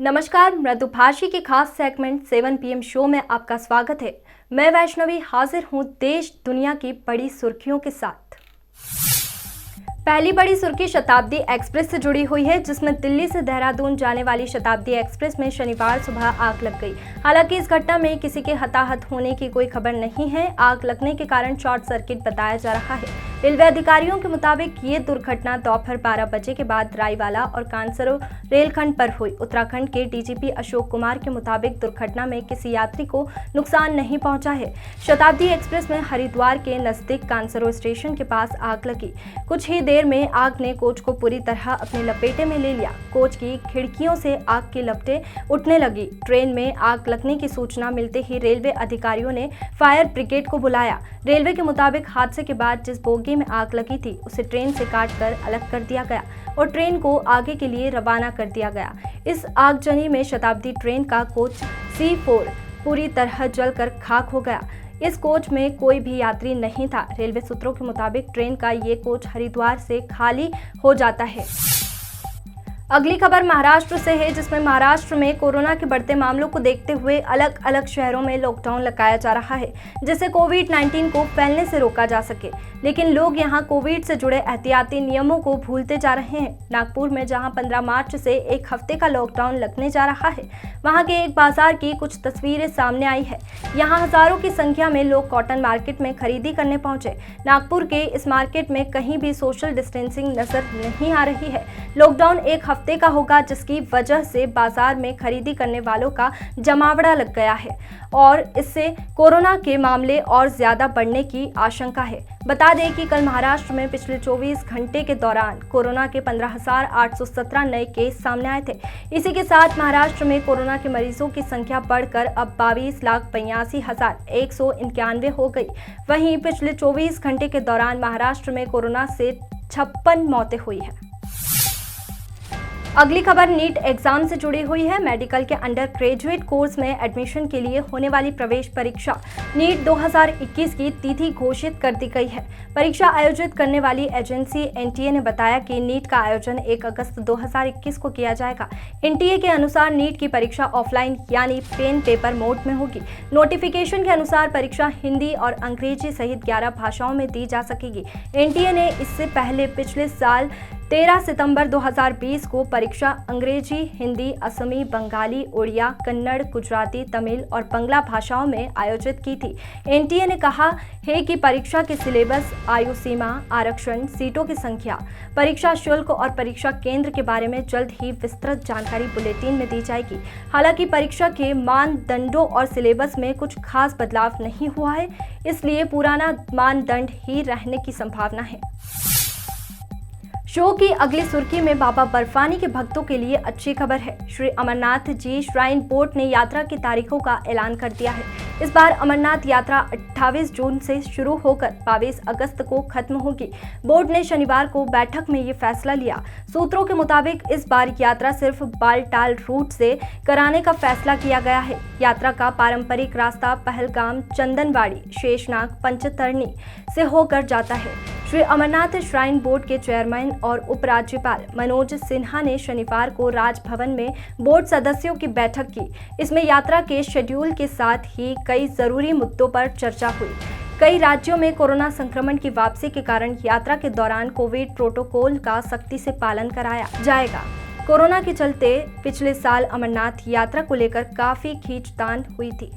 नमस्कार, मृदुभाषी के खास सेगमेंट 7 PM शो में आपका स्वागत है। मैं वैष्णवी हाजिर हूँ देश दुनिया की बड़ी सुर्खियों के साथ। पहली बड़ी सुर्खी शताब्दी एक्सप्रेस से जुड़ी हुई है, जिसमें दिल्ली से देहरादून जाने वाली शताब्दी एक्सप्रेस में शनिवार सुबह आग लग गई। हालांकि इस घटना में किसी के हताहत होने की कोई खबर नहीं है। आग लगने के कारण शॉर्ट सर्किट बताया जा रहा है। रेलवे अधिकारियों के मुताबिक ये दुर्घटना दोपहर 12 बजे के बाद रायवाला और कांसरो रेलखंड पर हुई। उत्तराखंड के डीजीपी अशोक कुमार के मुताबिक दुर्घटना में किसी यात्री को नुकसान नहीं पहुंचा है। शताब्दी एक्सप्रेस में हरिद्वार के नजदीक कांसरो स्टेशन के पास आग लगी। कुछ ही देर में आग ने कोच को पूरी तरह अपने लपेटे में ले लिया। कोच की खिड़कियों से आग की लपटें उठने लगी। ट्रेन में आग लगने की सूचना मिलते ही रेलवे अधिकारियों ने फायर ब्रिगेड को बुलाया। रेलवे के मुताबिक हादसे के बाद जिस बोगी में आग लगी थी उसे ट्रेन से काटकर अलग कर दिया गया और ट्रेन को आगे के लिए रवाना कर दिया गया। इस आगजनी में शताब्दी ट्रेन का कोच C4 पूरी तरह जलकर खाक हो गया। इस कोच में कोई भी यात्री नहीं था। रेलवे सूत्रों के मुताबिक ट्रेन का ये कोच हरिद्वार से खाली हो जाता है। अगली खबर महाराष्ट्र से है, जिसमें महाराष्ट्र में कोरोना के बढ़ते मामलों को देखते हुए अलग अलग शहरों में लॉकडाउन लगाया जा रहा है, जिससे कोविड-19 को फैलने से रोका जा सके। लेकिन लोग यहां कोविड से जुड़े एहतियाती नियमों को भूलते जा रहे हैं। नागपुर में जहां 15 मार्च से एक हफ्ते का लॉकडाउन लगने जा रहा है, वहां के एक बाजार की कुछ तस्वीरें सामने आई है। यहाँ हजारों की संख्या में लोग कॉटन मार्केट में खरीदी करने पहुंचे। नागपुर के इस मार्केट में कहीं भी सोशल डिस्टेंसिंग नजर नहीं आ रही है। लॉकडाउन एक हफ्ते का होगा, जिसकी वजह से बाजार में खरीदी करने वालों का जमावड़ा लग गया है और इससे कोरोना के मामले और ज्यादा बढ़ने की आशंका है। बता दें कि कल महाराष्ट्र में पिछले 24 घंटे के दौरान कोरोना के 15,817 नए केस सामने आए थे। इसी के साथ महाराष्ट्र में कोरोना के मरीजों की संख्या बढ़कर अब 22,82,191 हो गई। वहीं पिछले 24 घंटे के दौरान महाराष्ट्र में कोरोना से 56 मौतें हुई है। अगली खबर नीट एग्जाम से जुड़ी हुई है। मेडिकल के अंडर ग्रेजुएट कोर्स में एडमिशन के लिए होने वाली प्रवेश परीक्षा नीट 2021 की तिथि घोषित कर दी गई है। परीक्षा आयोजित करने वाली एजेंसी NTA ने बताया कि नीट का आयोजन 1 अगस्त 2021 को किया जाएगा। NTA के अनुसार नीट की परीक्षा ऑफलाइन यानी पेन पेपर मोड में होगी। नोटिफिकेशन के अनुसार परीक्षा हिंदी और अंग्रेजी सहित 11 भाषाओं में दी जा सकेगी। NTA ने इससे पहले पिछले साल 13 सितंबर 2020 को परीक्षा अंग्रेजी, हिंदी, असमी, बंगाली, उड़िया, कन्नड़, गुजराती, तमिल और बंगला भाषाओं में आयोजित की थी। NTA ने कहा है कि परीक्षा के सिलेबस, आयु सीमा, आरक्षण, सीटों की संख्या, परीक्षा शुल्क और परीक्षा केंद्र के बारे में जल्द ही विस्तृत जानकारी बुलेटिन में दी जाएगी। हालांकि परीक्षा के मानदंडों और सिलेबस में कुछ खास बदलाव नहीं हुआ है, इसलिए पुराना मानदंड ही रहने की संभावना है। शो की अगली सुर्खी में बाबा बर्फानी के भक्तों के लिए अच्छी खबर है। श्री अमरनाथ जी श्राइन बोर्ड ने यात्रा की तारीखों का ऐलान कर दिया है। इस बार अमरनाथ यात्रा 28 जून से शुरू होकर 22 अगस्त को खत्म होगी। बोर्ड ने शनिवार को बैठक में ये फैसला लिया। सूत्रों के मुताबिक इस बार यात्रा सिर्फ बालटाल रूट से कराने का फैसला किया गया है। यात्रा का पारंपरिक रास्ता पहलगाम, चंदनवाड़ी, शेषनाग, पंचतरणी से होकर जाता है। श्री अमरनाथ श्राइन बोर्ड के चेयरमैन और उपराज्यपाल मनोज सिन्हा ने शनिवार को राजभवन में बोर्ड सदस्यों की बैठक की। इसमें यात्रा के शेड्यूल के साथ ही कई जरूरी मुद्दों पर चर्चा हुई। कई राज्यों में कोरोना संक्रमण की वापसी के कारण यात्रा के दौरान कोविड प्रोटोकॉल का सख्ती से पालन कराया जाएगा। कोरोना के चलते पिछले साल अमरनाथ यात्रा को लेकर काफी खींचतान हुई थी।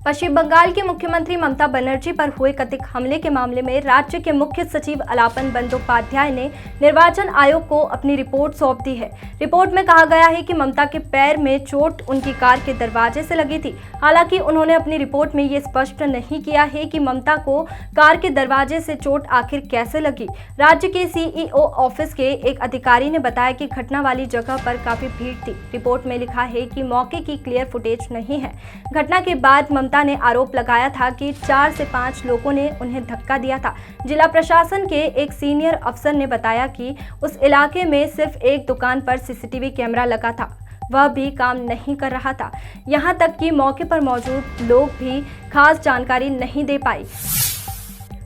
पश्चिम बंगाल के मुख्यमंत्री ममता बनर्जी पर हुए कथित हमले के मामले में राज्य के मुख्य सचिव अलापन बंदोपाध्याय ने निर्वाचन आयोग को अपनी रिपोर्ट सौंप दी है। रिपोर्ट में कहा गया है कि ममता के पैर में चोट उनकी कार के दरवाजे से लगी थी। हालांकि उन्होंने अपनी रिपोर्ट में ये स्पष्ट नहीं किया है कि ममता को कार के दरवाजे से चोट आखिर कैसे लगी। राज्य के CEO ऑफिस के एक अधिकारी ने बताया कि घटना वाली जगह पर काफी भीड़ थी। रिपोर्ट में लिखा है कि मौके की क्लियर फुटेज नहीं है। घटना के बाद ममता ने आरोप लगाया था कि 4 से 5 लोगों ने उन्हें धक्का दिया था। जिला प्रशासन के एक सीनियर अफसर ने बताया कि उस इलाके में सिर्फ एक दुकान पर CCTV कैमरा लगा था, वह भी काम नहीं कर रहा था। यहां तक कि मौके पर मौजूद लोग भी खास जानकारी नहीं दे पाए।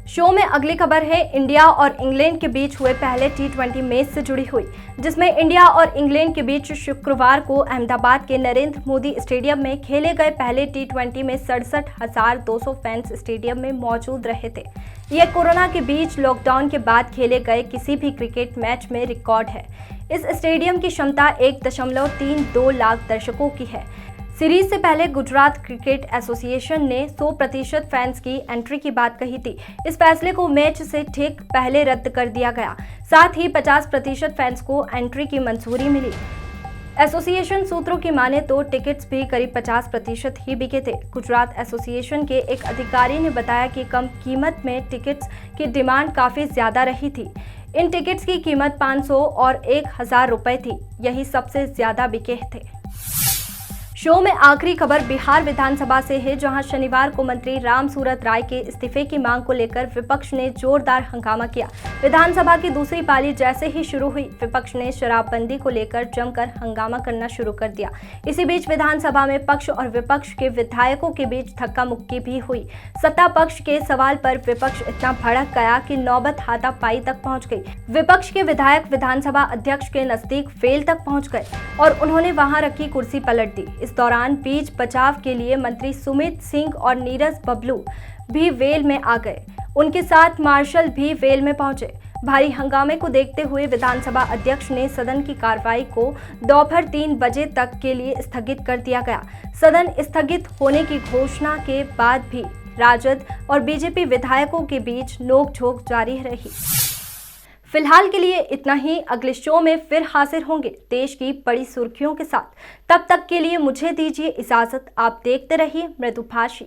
शो में अगली खबर है इंडिया और इंग्लैंड के बीच हुए पहले T20 मैच से जुड़ी हुई, जिसमें इंडिया और इंग्लैंड के बीच शुक्रवार को अहमदाबाद के नरेंद्र मोदी स्टेडियम में खेले गए पहले T20 में 67,200 फैंस स्टेडियम में मौजूद रहे थे। यह कोरोना के बीच लॉकडाउन के बाद खेले गए किसी भी क्रिकेट मैच में रिकॉर्ड है। इस स्टेडियम की क्षमता 1.32 लाख दर्शकों की है। सीरीज से पहले गुजरात क्रिकेट एसोसिएशन ने 100% फैंस की एंट्री की बात कही थी। इस फैसले को मैच से ठीक पहले रद्द कर दिया गया। साथ ही 50% फैंस को एंट्री की मंजूरी मिली। एसोसिएशन सूत्रों की माने तो टिकट्स भी करीब 50% ही बिके थे। गुजरात एसोसिएशन के एक अधिकारी ने बताया कि कम कीमत में टिकट्स की डिमांड काफ़ी ज़्यादा रही थी। इन टिकट्स की कीमत 500 और 1000 रुपये थी। यही सबसे ज़्यादा बिके थे। शो में आखिरी खबर बिहार विधानसभा से है, जहां शनिवार को मंत्री रामसूरत राय के इस्तीफे की मांग को लेकर विपक्ष ने जोरदार हंगामा किया। विधानसभा की दूसरी पाली जैसे ही शुरू हुई, विपक्ष ने शराबबंदी को लेकर जमकर हंगामा करना शुरू कर दिया। इसी बीच विधानसभा में पक्ष और विपक्ष के विधायकों के बीच धक्का मुक्की भी हुई। सत्ता पक्ष के सवाल पर विपक्ष इतना भड़क गया कि नौबत हाथापाई तक पहुंच गई। विपक्ष के विधायक विधानसभा अध्यक्ष के नजदीक वेल तक पहुंच गए और उन्होंने वहां रखी कुर्सी पलट दी। इस दौरान बीच बचाव के लिए मंत्री सुमित सिंह और नीरज बबलू भी वेल में आ गए। उनके साथ मार्शल भी वेल में पहुंचे। भारी हंगामे को देखते हुए विधानसभा अध्यक्ष ने सदन की कार्रवाई को दोपहर 3 बजे तक के लिए स्थगित कर दिया गया। सदन स्थगित होने की घोषणा के बाद भी राजद और बीजेपी विधायकों के बीच नोकझोंक जारी रही। फिलहाल के लिए इतना ही। अगले शो में फिर हाजिर होंगे देश की बड़ी सुर्खियों के साथ। तब तक के लिए मुझे दीजिए इजाजत। आप देखते रहिए मृदुभाषी।